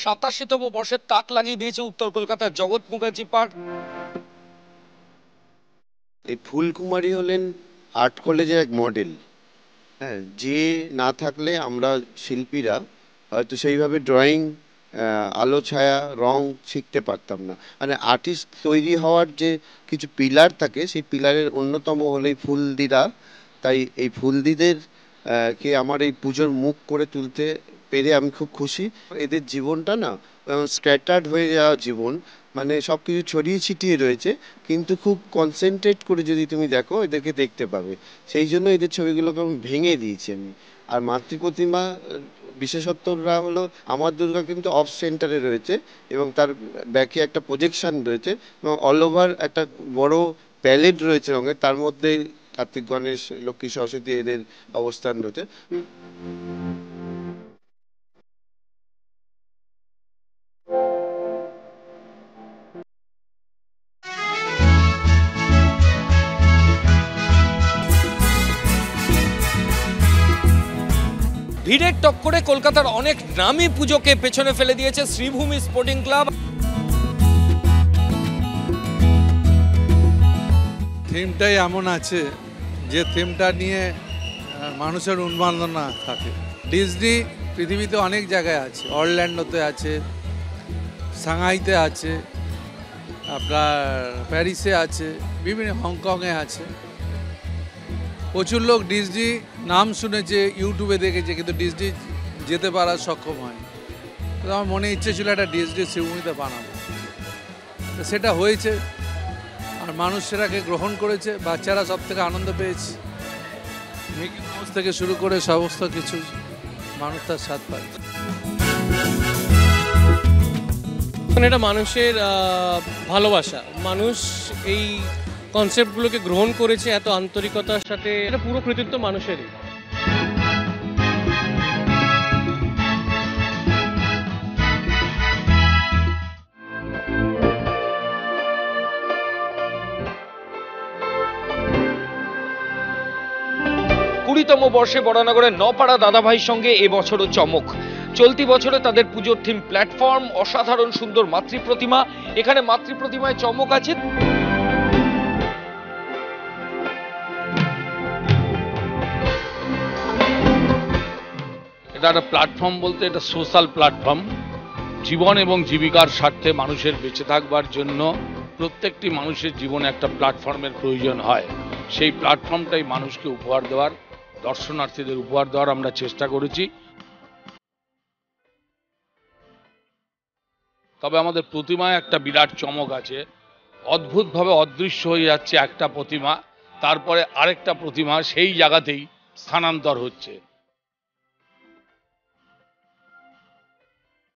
87তম বর্ষের তাক লাগিয়ে দিয়েছে উত্তর কলকাতার জগৎ মুখার্জি পার্ক। এই ফুলকুমারী হলেন আর্ট কলেজের এক মডেল। হ্যাঁ, যে না থাকলে আমরা শিল্পীরা হয়তো সেইভাবে ড্রয়িং, আলো ছায়া, রং শিখতে পারতাম না। মানে আর্টিস্ট তৈরি হওয়ার যে কিছু পিলার থাকে, সেই পিলারের অন্যতম হলো এই ফুলদিরা। তাই এই ফুলদিদের কে আমার এই পুজোর মুখ করে তুলতে পেরে আমি খুব খুশি। এদের জীবনটা না স্ক্যাটার্ড হয়ে যাওয়া জীবন, মানে সব কিছু ছড়িয়ে ছিটিয়ে রয়েছে, কিন্তু খুব কনসেন্ট্রেট করে যদি তুমি দেখো এদেরকে দেখতে পাবে। সেই জন্য এদের ছবিগুলোকে আমি ভেঙে দিয়েছি আমি। আর মাতৃ প্রতিমা বিশেষত্বরা হলো, আমার দুর্গা কিন্তু অফ সেন্টারে রয়েছে এবং তার ব্যাকে একটা প্রজেকশন রয়েছে এবং অল ওভার একটা বড় প্যালেট রয়েছে রঙের, তার মধ্যে কার্তিক, গণেশ, লক্ষ্মী, সরস্বতী এদের অবস্থান রয়েছে। ভিড়ের টক্করে কলকাতার অনেক নামী পুজোকে পেছনে ফেলে দিয়েছে শ্রীভূমি স্পোর্টিং ক্লাব। থিমটাই এমন আছে যে থিমটা নিয়ে মানুষের উন্মাদনা থাকে। ডিজনি পৃথিবীতে অনেক জায়গায় আছে, অরল্যান্ডোতে আছে, সাংহাইতে আছে, আপনার প্যারিসে আছে, বিভিন্ন হংকংয়ে আছে। প্রচুর লোক ডিজনি নাম শুনেছে, ইউটিউবে দেখেছে, কিন্তু ডিজনি যেতে পারার সক্ষম হয়নি। তো আমার মনে ইচ্ছে ছিল একটা ডিজনি শ্রীভূমিতে বানাবো, তো সেটা হয়েছে আর মানুষ সেটাকে গ্রহণ করেছে। বাচ্চারা সব থেকে আনন্দ পেয়েছে, মিকি মাউস থেকে শুরু করে সমস্ত কিছু মানুষ তার স্বাদ পায়। এটা মানুষের ভালোবাসা, মানুষ এই কনসেপ্টগুলোকে গ্রহণ করেছে এত আন্তরিকতার সাথে, এটা পুরো কৃতিত্ব মানুষেরই। কুড়িতম বর্ষে বরানগরের নপাড়া দাদাভাইয়ের সঙ্গে এবছরও চমক। চলতি বছরে তাদের পুজোর থিম প্ল্যাটফর্ম, অসাধারণ সুন্দর মাতৃ প্রতিমা। এখানে মাতৃ প্রতিমায় চমক আছে। এটা একটা প্ল্যাটফর্ম বলতে এটা সোশ্যাল প্ল্যাটফর্ম। জীবন এবং জীবিকার স্বার্থে মানুষের বেঁচে থাকবার জন্য প্রত্যেকটি মানুষের জীবনে একটা প্ল্যাটফর্মের প্রয়োজন হয়। সেই প্ল্যাটফর্মটাই মানুষকে উপহার দেওয়ার, দর্শনার্থীদের উপহার দেওয়ার আমরা চেষ্টা করেছি। তবে আমাদের প্রতিমায় একটা বিরাট চমক আছে। অদ্ভুতভাবে অদৃশ্য হয়ে যাচ্ছে একটা প্রতিমা, তারপরে আরেকটা প্রতিমা সেই জায়গাতেই স্থানান্তর হচ্ছে।